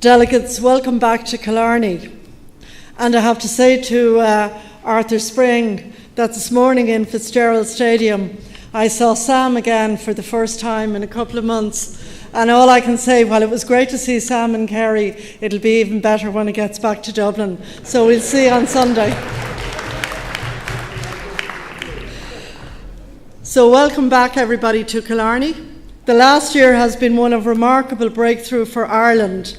Delegates, welcome back to Killarney. And I have to say to Arthur Spring that this morning in Fitzgerald Stadium I saw Sam again for the first time in a couple of months. And all I can say, while it was great to see Sam and Kerry, it'll be even better when it gets back to Dublin. So we'll see you on Sunday. So welcome back everybody to Killarney. The last year has been one of remarkable breakthrough for Ireland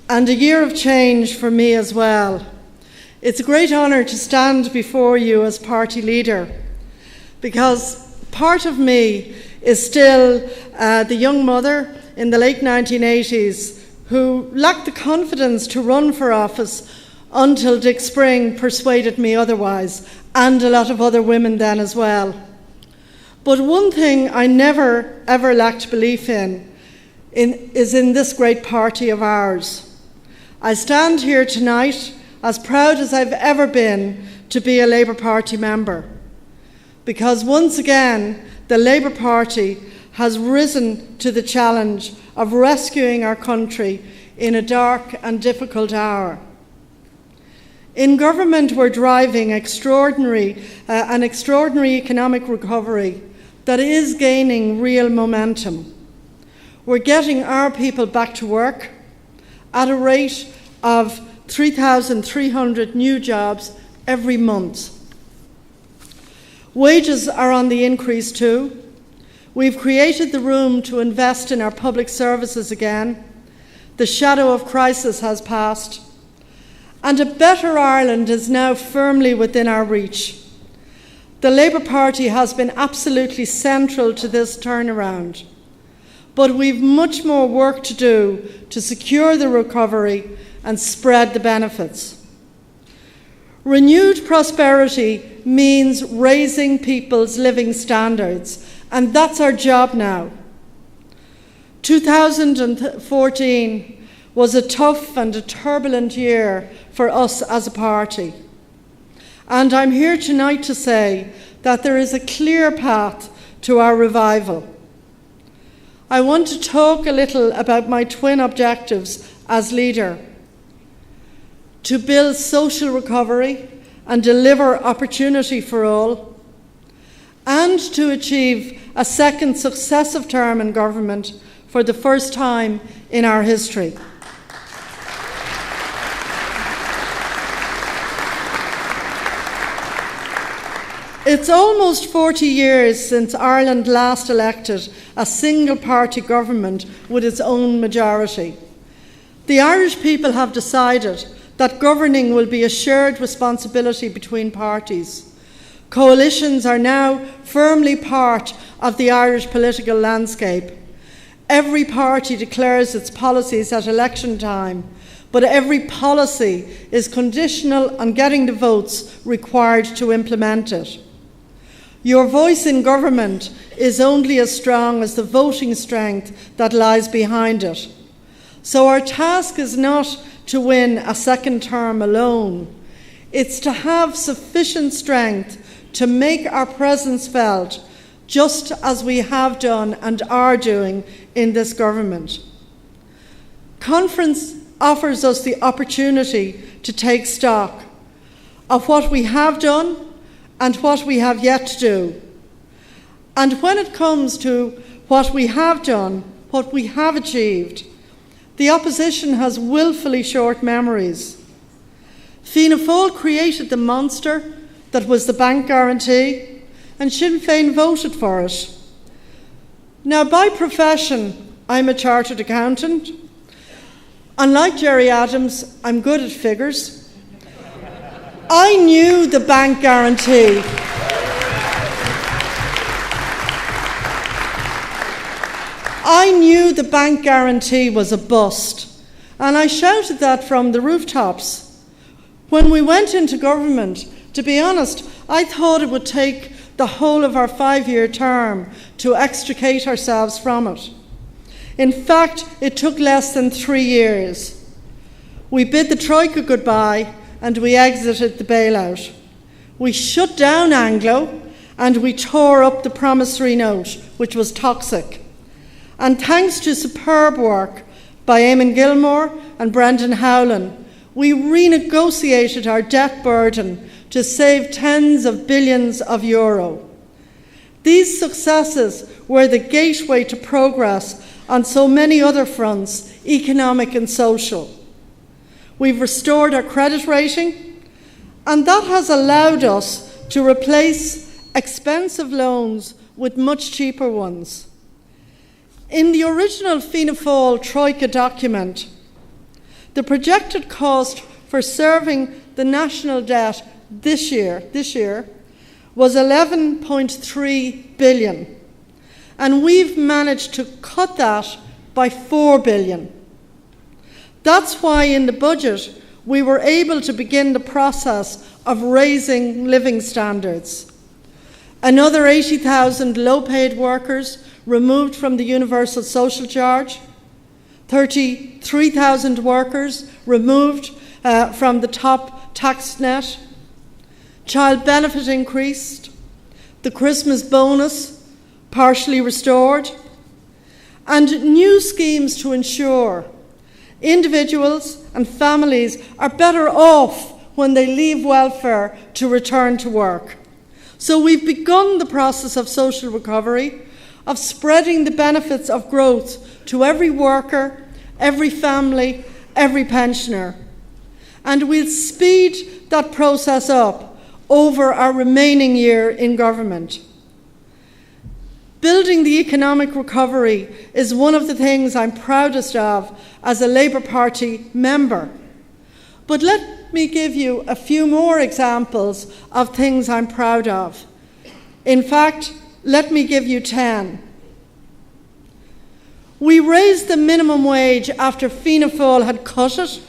and a year of change for me as well. It's a great honour to stand before you as party leader, because part of me is still the young mother in the late 1980s who lacked the confidence to run for office until Dick Spring persuaded me otherwise, and a lot of other women then as well. But one thing I never ever lacked belief is in this great party of ours. I stand here tonight as proud as I've ever been to be a Labour Party member, because once again the Labour Party has risen to the challenge of rescuing our country in a dark and difficult hour. In government we're driving an extraordinary economic recovery that is gaining real momentum. We're getting our people back to work at a rate of 3,300 new jobs every month. Wages are on the increase too. We've created the room to invest in our public services again. The shadow of crisis has passed, and a better Ireland is now firmly within our reach. The Labour Party has been absolutely central to this turnaround, but we've much more work to do to secure the recovery and spread the benefits. Renewed prosperity means raising people's living standards, and that's our job now. 2014 was a tough and a turbulent year for us as a party. And I'm here tonight to say that there is a clear path to our revival. I want to talk a little about my twin objectives as leader: to build social recovery and deliver opportunity for all, and to achieve a second successive term in government for the first time in our history. It's almost 40 years since Ireland last elected a single-party government with its own majority. The Irish people have decided that governing will be a shared responsibility between parties. Coalitions are now firmly part of the Irish political landscape. Every party declares its policies at election time, but every policy is conditional on getting the votes required to implement it. Your voice in government is only as strong as the voting strength that lies behind it. So our task is not to win a second term alone. It's to have sufficient strength to make our presence felt, just as we have done and are doing in this government. Conference offers us the opportunity to take stock of what we have done and what we have yet to do. And when it comes to what we have done, what we have achieved, the opposition has willfully short memories. Fianna Fáil created the monster that was the bank guarantee, and Sinn Féin voted for it. Now, by profession, I'm a chartered accountant. Unlike Gerry Adams, I'm good at figures. I knew the bank guarantee. I knew the bank guarantee was a bust, and I shouted that from the rooftops. When we went into government, to be honest, I thought it would take the whole of our 5-year term to extricate ourselves from it. In fact, it took less than 3 years. We bid the Troika goodbye and we exited the bailout. We shut down Anglo and we tore up the promissory note, which was toxic. And thanks to superb work by Eamon Gilmore and Brendan Howlin, we renegotiated our debt burden to save tens of billions of euro. These successes were the gateway to progress on so many other fronts, economic and social. We've restored our credit rating, and that has allowed us to replace expensive loans with much cheaper ones. In the original Fianna Fáil Troika document, the projected cost for serving the national debt this year was 11.3 billion, and we've managed to cut that by 4 billion. That's why in the budget we were able to begin the process of raising living standards. Another 80,000 low-paid workers removed from the universal social charge, 33,000 workers removed from the top tax net, child benefit increased, the Christmas bonus partially restored, and new schemes to ensure individuals and families are better off when they leave welfare to return to work. So we've begun the process of social recovery, of spreading the benefits of growth to every worker, every family, every pensioner. And we'll speed that process up over our remaining year in government. Building the economic recovery is one of the things I'm proudest of as a Labour Party member. But let me give you a few more examples of things I'm proud of. In fact, let me give you 10. We raised the minimum wage after Fianna Fáil had cut it,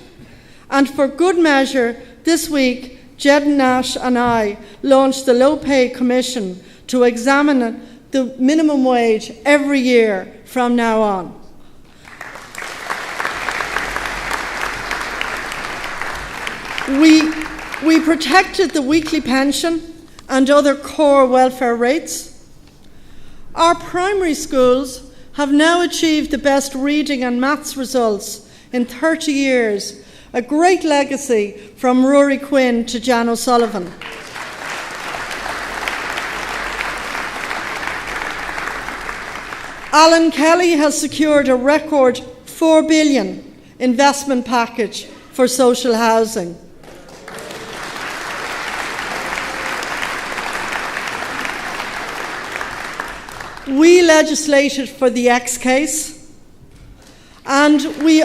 and for good measure, this week, Jed Nash and I launched the Low Pay Commission to examine the minimum wage every year from now on. We protected the weekly pension and other core welfare rates. Our primary schools have now achieved the best reading and maths results in 30 years, a great legacy from Rory Quinn to Jan O'Sullivan. Alan Kelly has secured a record $4 billion investment package for social housing. We legislated for the X case, and we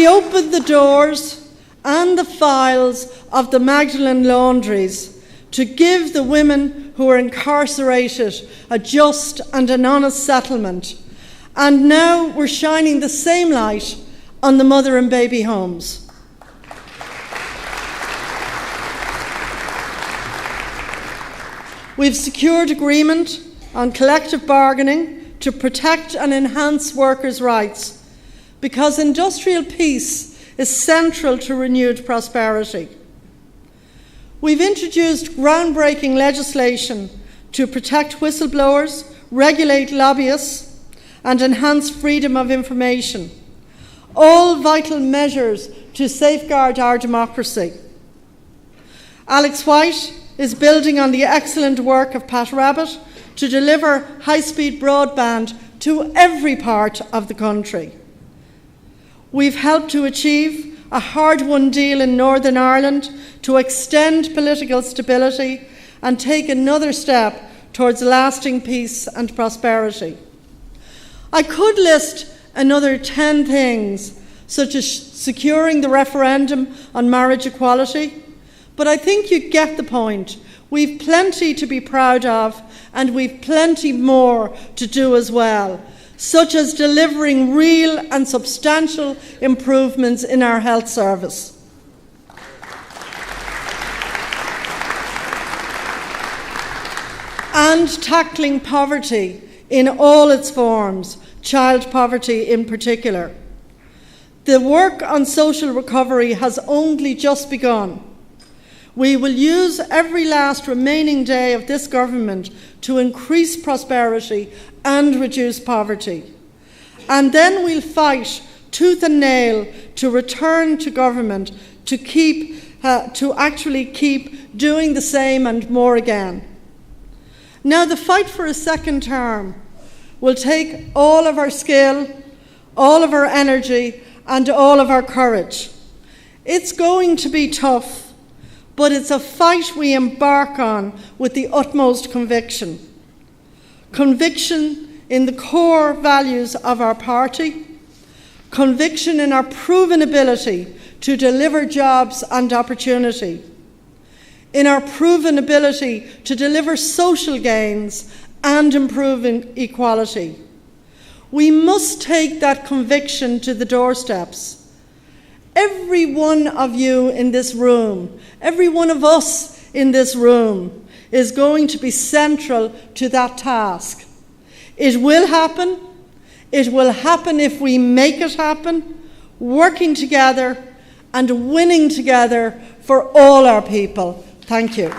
opened the doors and the files of the Magdalen laundries to give the women who are incarcerated a just and an honest settlement. And now we're shining the same light on the mother and baby homes. We've secured agreement on collective bargaining to protect and enhance workers' rights, because industrial peace is central to renewed prosperity. We've introduced groundbreaking legislation to protect whistleblowers, regulate lobbyists, and enhance freedom of information, all vital measures to safeguard our democracy. Alex White is building on the excellent work of Pat Rabbitte to deliver high-speed broadband to every part of the country. We've helped to achieve a hard-won deal in Northern Ireland to extend political stability and take another step towards lasting peace and prosperity. I could list another 10 things, such as securing the referendum on marriage equality, but I think you get the point. We've plenty to be proud of, and we've plenty more to do as well, such as delivering real and substantial improvements in our health service. And tackling poverty in all its forms, child poverty in particular. The work on social recovery has only just begun. We will use every last remaining day of this government to increase prosperity and reduce poverty. And then we'll fight tooth and nail to return to government to actually keep doing the same and more again. Now, the fight for a second term will take all of our skill, all of our energy, and all of our courage. It's going to be tough, but it's a fight we embark on with the utmost conviction. Conviction in the core values of our party, conviction in our proven ability to deliver jobs and opportunity, in our proven ability to deliver social gains and improve equality. We must take that conviction to the doorsteps. Every one of you in this room, every one of us in this room is going to be central to that task. It will happen. It will happen if we make it happen, working together and winning together for all our people. Thank you.